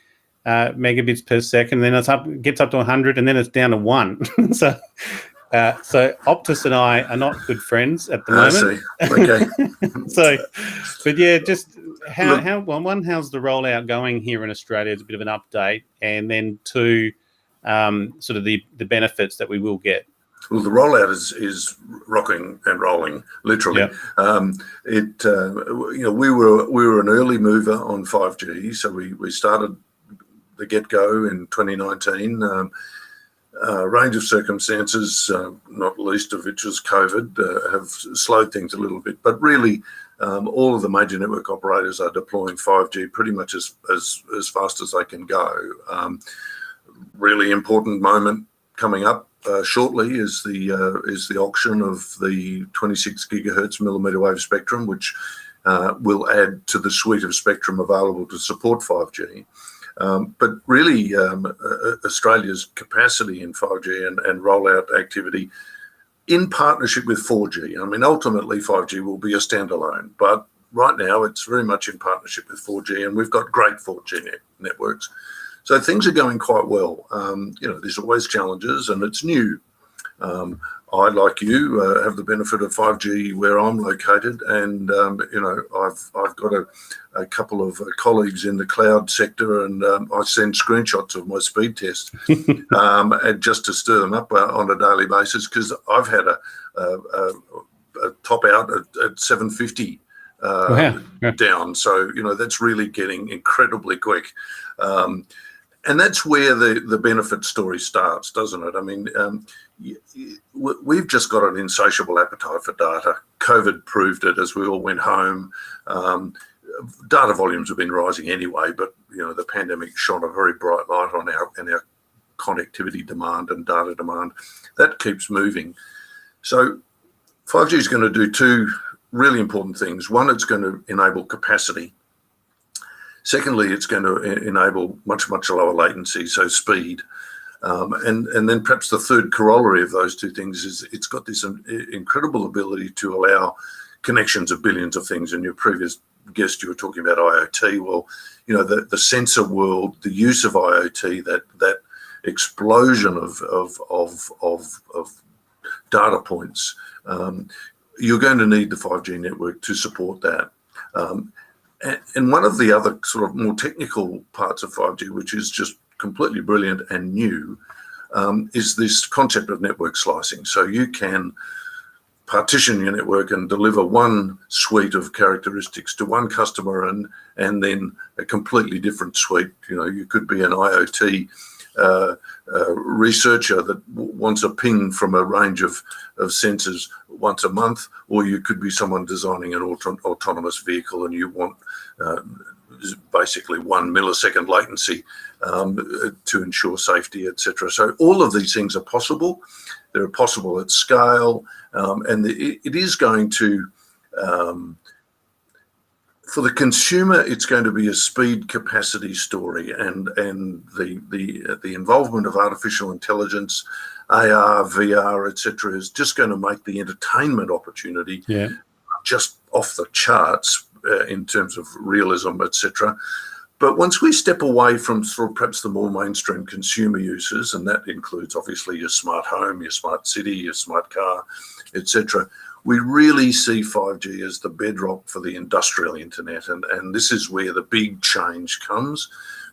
megabits per second, and then gets up to 100, and then it's down to 1. So Optus and I are not good friends at the moment. I see. Okay. But yeah, just how's the rollout going here in Australia? It's a bit of an update, and then two, sort of the benefits that we will get. Well, the rollout is rocking and rolling, literally. Yep. We were an early mover on 5G, so we started the get-go in 2019. A range of circumstances, not least of which was COVID, have slowed things a little bit. But really, all of the major network operators are deploying 5G pretty much as fast as they can go. Really important moment coming up shortly is the auction of the 26 gigahertz millimeter wave spectrum, which will add to the suite of spectrum available to support 5G. But really, Australia's capacity in 5G and rollout activity in partnership with 4G. I mean, ultimately 5G will be a standalone, but right now it's very much in partnership with 4G, and we've got great 4G networks. So things are going quite well. There's always challenges, and it's new. I, like you, have the benefit of 5G where I'm located, and I've got a couple of colleagues in the cloud sector, and I send screenshots of my speed test and just to stir them up on a daily basis, because I've had a top out at 750 down. So that's really getting incredibly quick. And that's where the benefit story starts, doesn't it? I mean, we've just got an insatiable appetite for data. COVID proved it as we all went home. Data volumes have been rising anyway, but the pandemic shone a very bright light on our connectivity demand and data demand. That keeps moving. So 5G is going to do two really important things. One, it's going to enable capacity. Secondly, it's going to enable much, much lower latency, so speed. And then perhaps the third corollary of those two things is it's got this incredible ability to allow connections of billions of things. In your previous guest, you were talking about IoT. Well, the sensor world, the use of IoT, that explosion of data points, you're going to need the 5G network to support that. And one of the other sort of more technical parts of 5G, which is just completely brilliant and new, is this concept of network slicing. So you can partition your network and deliver one suite of characteristics to one customer and then a completely different suite. You could be an IoT researcher that wants a ping from a range of sensors once a month, or you could be someone designing an autonomous vehicle and you want basically 1 millisecond latency to ensure safety, etc. So all of these things are possible. They're possible at scale, and it is going to, for the consumer, it's going to be a speed capacity story, and the involvement of artificial intelligence, AR, VR, etc., is just going to make the entertainment opportunity just off the charts in terms of realism, etc. But once we step away from sort of perhaps the more mainstream consumer uses, and that includes obviously your smart home, your smart city, your smart car, etc., we really see 5G as the bedrock for the industrial internet. And this is where the big change comes,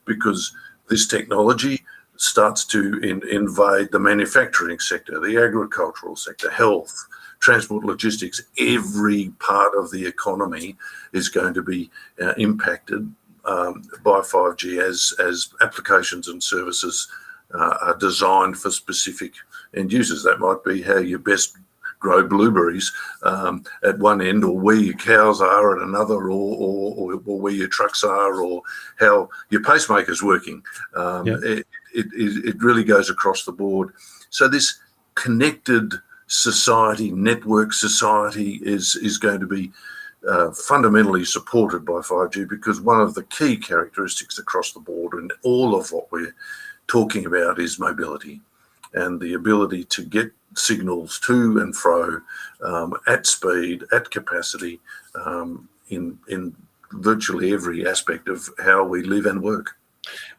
because this technology starts to invade the manufacturing sector, the agricultural sector, health, transport, logistics. Every part of the economy is going to be impacted by 5G as applications and services are designed for specific end users. That might be how you best grow blueberries at one end, or where your cows are at another, or where your trucks are, or how your pacemaker's working. It really goes across the board. So this connected society, network society, is going to be fundamentally supported by 5G, because one of the key characteristics across the board in all of what we're talking about is mobility and the ability to get signals to and fro at speed, at capacity, in virtually every aspect of how we live and work.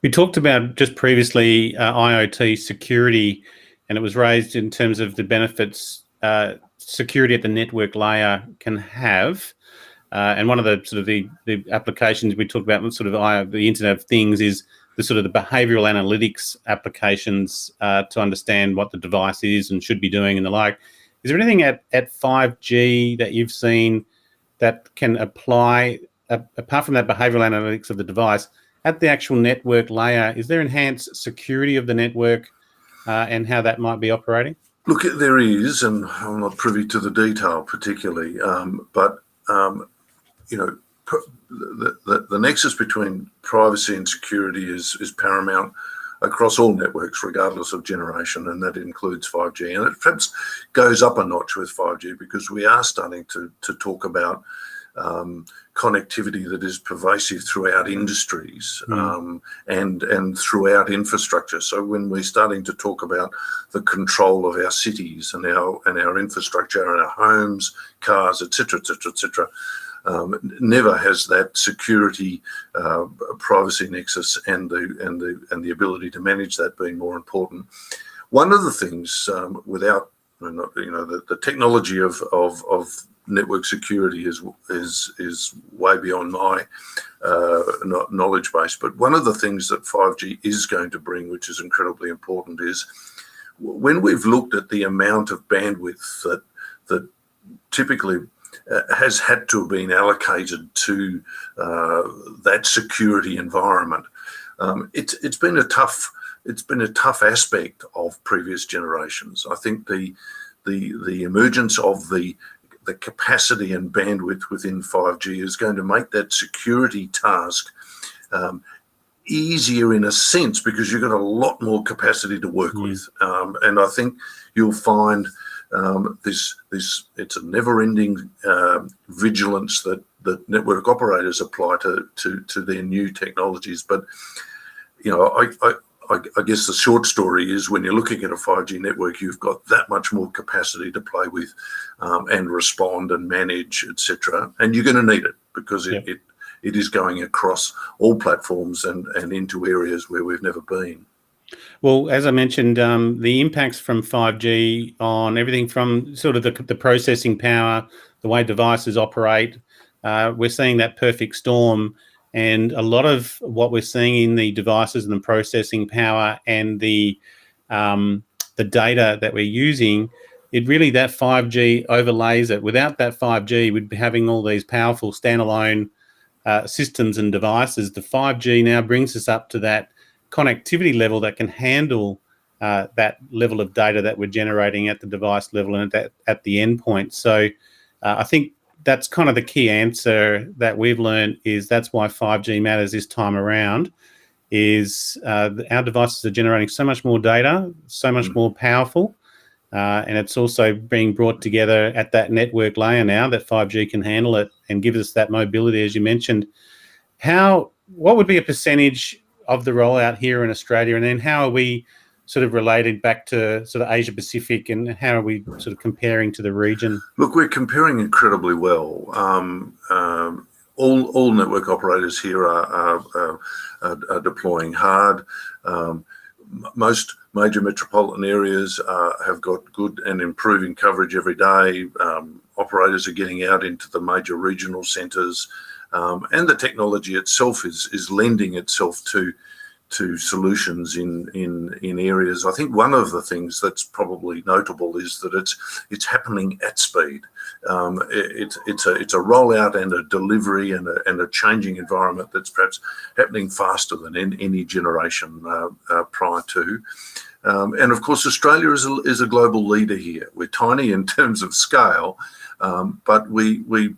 We talked about just previously IoT security, and it was raised in terms of the benefits security at the network layer can have. And one of the sort of the applications we talked about, sort of the Internet of Things, is the sort of the behavioural analytics applications to understand what the device is and should be doing and the like. Is there anything at 5G that you've seen that can apply, apart from that behavioural analytics of the device, at the actual network layer? Is there enhanced security of the network and how that might be operating? Look, there is, and I'm not privy to the detail particularly, but you know, the nexus between privacy and security is paramount across all networks, regardless of generation, and that includes 5G. And it perhaps goes up a notch with 5G because we are starting to talk about connectivity that is pervasive throughout industries and throughout infrastructure. So when we're starting to talk about the control of our cities and our infrastructure and our homes, cars, etc., never has that security, privacy nexus and the ability to manage that been more important. One of the things, without the technology of network security is way beyond my knowledge base. But one of the things that 5G is going to bring, which is incredibly important, is when we've looked at the amount of bandwidth that typically has had to have been allocated to that security environment. It's been a tough aspect of previous generations. I think the emergence of the capacity and bandwidth within 5G is going to make that security task easier in a sense, because you've got a lot more capacity to work with. And I think you'll find this it's a never-ending vigilance that network operators apply to their new technologies. But I guess the short story is, when you're looking at a 5G network, you've got that much more capacity to play with and respond and manage, etc. And you're going to need it because it is going across all platforms and into areas where we've never been. Well, as I mentioned, the impacts from 5G on everything from sort of the processing power, the way devices operate, we're seeing that perfect storm. And a lot of what we're seeing in the devices and the processing power and the data that we're using, that 5G overlays it. Without that 5G, we'd be having all these powerful standalone systems and devices. The 5G now brings us up to that connectivity level that can handle that level of data that we're generating at the device level and at the endpoint. So I think that's kind of the key answer that we've learned, is that's why 5G matters this time around, is our devices are generating so much more data, so much more powerful, and it's also being brought together at that network layer now that 5G can handle it and give us that mobility, as you mentioned. What would be a percentage of the rollout here in Australia, and then how are we sort of related back to sort of Asia Pacific, and how are we sort of comparing to the region? Look, we're comparing incredibly well. All network operators here are deploying hard. Most major metropolitan areas have got good and improving coverage every day. Operators are getting out into the major regional centres, and the technology itself is lending itself to solutions in areas. I think one of the things that's probably notable is that it's happening at speed. It's a rollout and a delivery and a changing environment that's perhaps happening faster than any generation prior to. And of course, Australia is a global leader here. We're tiny in terms of scale, but we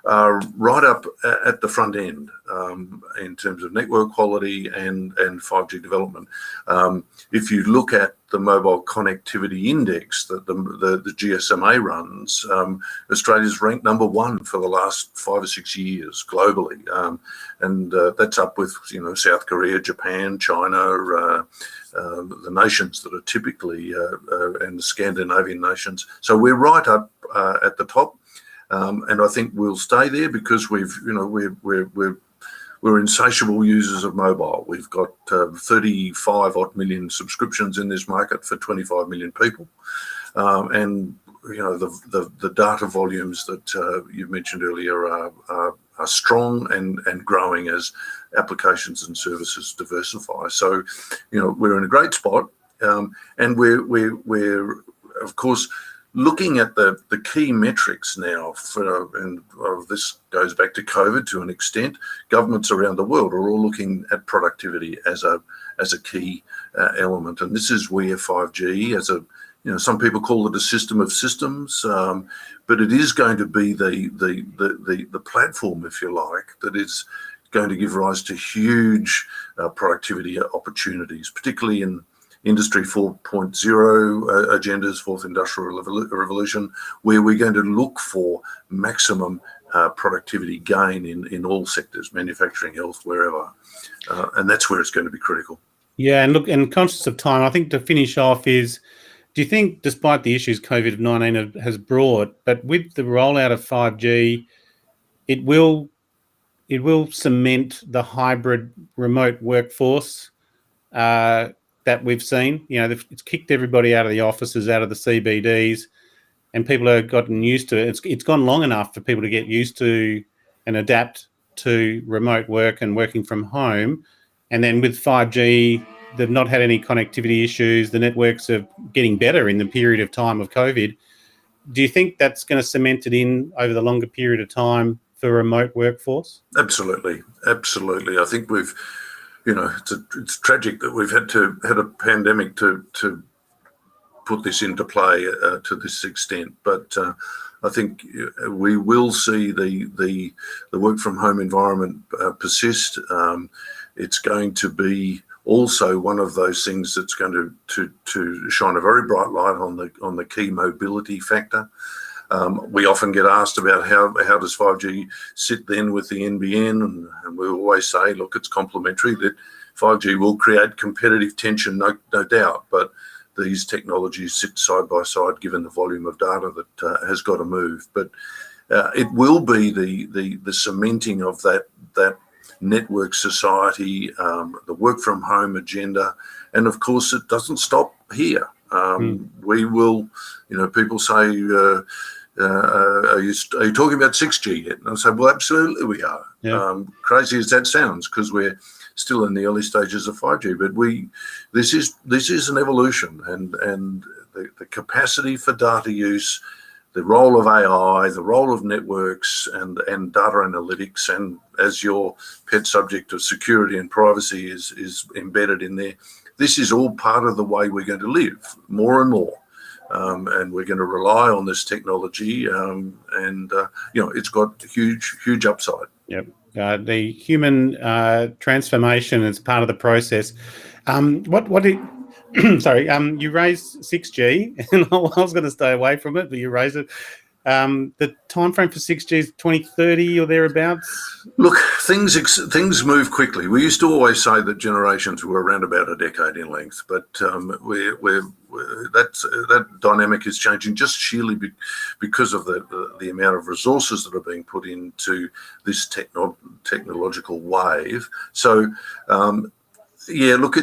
are right up at the front end in terms of network quality and 5G development. If you look at the mobile connectivity index that the GSMA runs, Australia's ranked #1 for the last 5 or 6 years globally, and that's up with South Korea, Japan, China, the nations that are typically and the Scandinavian nations. So we're right up at the top, and I think we'll stay there because we're insatiable users of mobile. We've got 35 odd million subscriptions in this market for 25 million people, and the data volumes that you mentioned earlier are strong and growing as applications and services diversify. So, we're in a great spot, and we're of course looking at the key metrics now. This goes back to COVID to an extent. Governments around the world are all looking at productivity as a key element, and this is where 5G some people call it a system of systems, but it is going to be the platform, if you like, that is going to give rise to huge productivity opportunities, particularly in Industry 4.0 agendas, Fourth Industrial Revolution, where we're going to look for maximum productivity gain in all sectors, manufacturing, health, wherever, and that's where it's going to be critical. Yeah, and conscious of time, I think to finish off is, do you think, despite the issues COVID-19 has brought, but with the rollout of 5G, it will cement the hybrid remote workforce that we've seen? It's kicked everybody out of the offices, out of the CBDs, and people have gotten used to it. It's gone long enough for people to get used to and adapt to remote work and working from home. And then with 5G, they've not had any connectivity issues. The networks are getting better in the period of time of COVID. Do you think that's going to cement it in over the longer period of time for remote workforce? Absolutely. I think we've, it's tragic that we've had a pandemic to put this into play to this extent, but I think we will see the work from home environment persist. It's going to be also one of those things that's going to shine a very bright light on the key mobility factor. We often get asked about how does 5G sit then with the NBN, and we always say, look, it's complementary. That 5G will create competitive tension, no doubt, but these technologies sit side by side given the volume of data that has got to move. But it will be the cementing of that network society, the work from home agenda, and of course it doesn't stop here. We will, people say, are you talking about 6G yet? And I say, well, absolutely we are. Yeah. Crazy as that sounds, because we're still in the early stages of 5G, but this is an evolution, and the capacity for data use, the role of AI, the role of networks and data analytics, and as your pet subject of security and privacy is embedded in there, this is all part of the way we're going to live more and more. And we're going to rely on this technology, and it's got huge upside. Yep. The human transformation is part of the process. You raised 6G, and I was going to stay away from it, but you raised it. The time frame for 6G is 2030 or thereabouts? Look, things move quickly. We used to always say that generations were around about a decade in length, but that dynamic is changing just sheerly because of the amount of resources that are being put into this technological wave. So, look,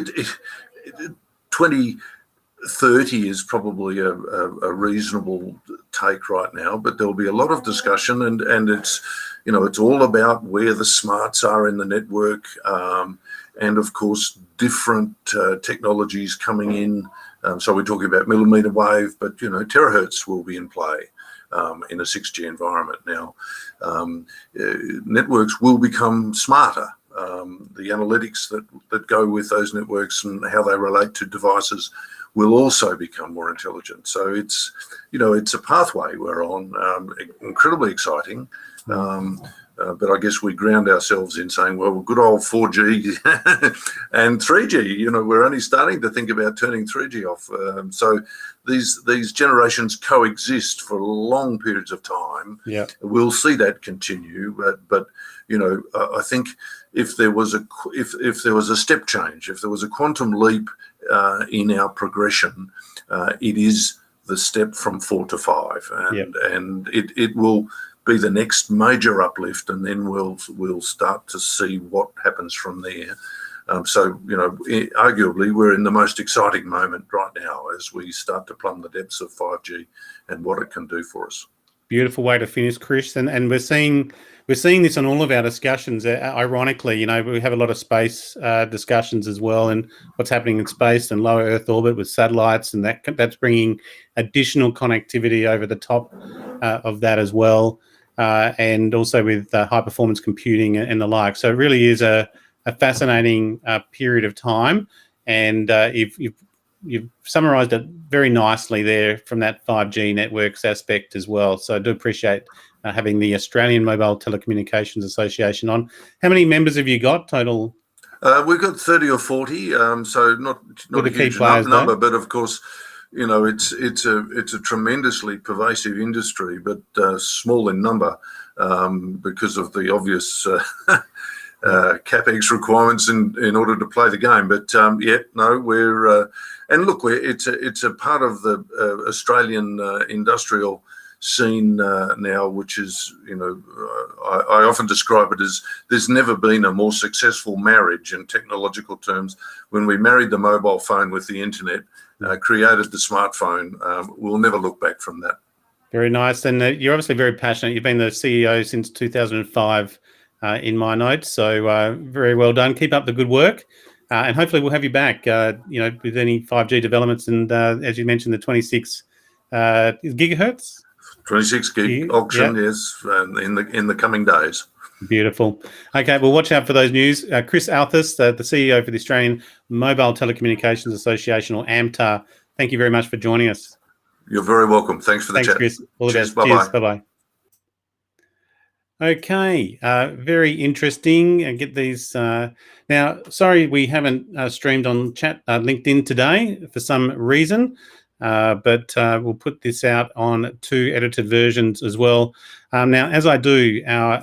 2030 is probably a reasonable take right now, but there'll be a lot of discussion, and it's all about where the smarts are in the network, and of course different technologies coming in. So we're talking about millimeter wave, but terahertz will be in play in a 6G environment now. Networks will become smarter. The analytics that go with those networks and how they relate to devices will also become more intelligent. So it's a pathway we're on, incredibly exciting. But I guess we ground ourselves in saying, well, good old 4G and 3G, we're only starting to think about turning 3G off. So these generations coexist for long periods of time. Yeah, we'll see that continue. But I think if there was a step change, if there was a quantum leap in our progression, it is the step from 4 to 5, and it will be the next major uplift, and then we'll start to see what happens from there. So arguably we're in the most exciting moment right now as we start to plumb the depths of 5G and what it can do for us. Beautiful way to finish, Chris. And we're seeing this on all of our discussions. Ironically, we have a lot of space discussions as well, and what's happening in space and low Earth orbit with satellites, and that's bringing additional connectivity over the top of that as well, and also with high performance computing and the like. So it really is a fascinating period of time, and you've summarised it very nicely there from that 5G networks aspect as well. So I do appreciate having the Australian Mobile Telecommunications Association on. How many members have you got total? We've got 30 or 40, so not a huge number, but of course, it's a tremendously pervasive industry, but small in number because of the obvious capex requirements in order to play the game. But we're and look, it's a part of the Australian industrial scene now, which is, I often describe it as there's never been a more successful marriage in technological terms. When we married the mobile phone with the internet, created the smartphone, we'll never look back from that. Very nice. And you're obviously very passionate. You've been the CEO since 2005 in my notes. So very well done. Keep up the good work. And hopefully we'll have you back, with any 5G developments. And as you mentioned, the 26 gigahertz? 26 gig auction, yes, in the coming days. Beautiful. Okay, well, watch out for those news. Chris Althaus, the CEO for the Australian Mobile Telecommunications Association, or AMTA, thank you very much for joining us. You're very welcome. Thanks for the chat. Chris. All the best. Bye-bye. Cheers. Bye-bye. Okay, very interesting. And get these now. Sorry, we haven't streamed on chat LinkedIn today for some reason, but we'll put this out on 2 edited versions as well. Now, as I do, our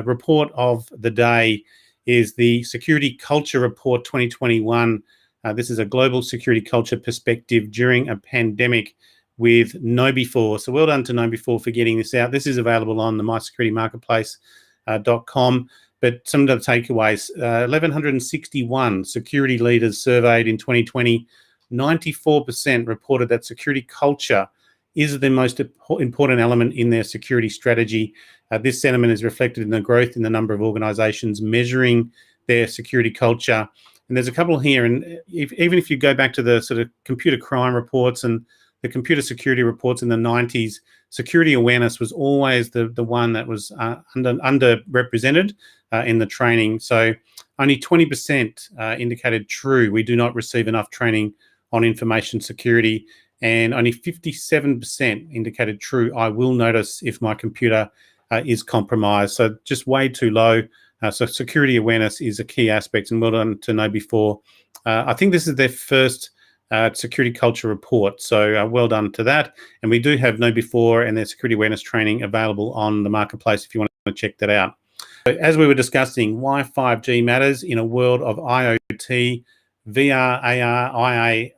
report of the day is the Security Culture Report 2021. This is a global security culture perspective during a pandemic with KnowBe4. So well done to KnowBe4 for getting this out. This is available on the MySecurityMarketplace.com. But some of the takeaways, 1,161 security leaders surveyed in 2020, 94% reported that security culture is the most important element in their security strategy. This sentiment is reflected in the growth in the number of organizations measuring their security culture. And there's a couple here, and even if you go back to the sort of computer crime reports and the computer security reports in the 90s, security awareness was always the one that was underrepresented in the training. So only 20% indicated true. We do not receive enough training on information security, and only 57% indicated true. I will notice if my computer is compromised. So just way too low. So security awareness is a key aspect, and well done to KnowBe4. I think this is their first security culture report. So well done to that. And we do have KnowBe4 and their security awareness training available on the marketplace if you want to check that out. So as we were discussing, why 5G matters in a world of IoT, VR, AR,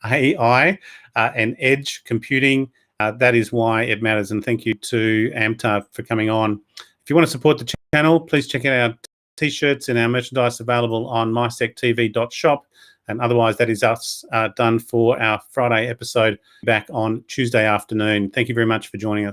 AI, and edge computing. That is why it matters. And thank you to AMTA for coming on. If you want to support the channel, please check out our t-shirts and our merchandise available on MySecTV.shop. And otherwise, that is us done for our Friday episode back on Tuesday afternoon. Thank you very much for joining us.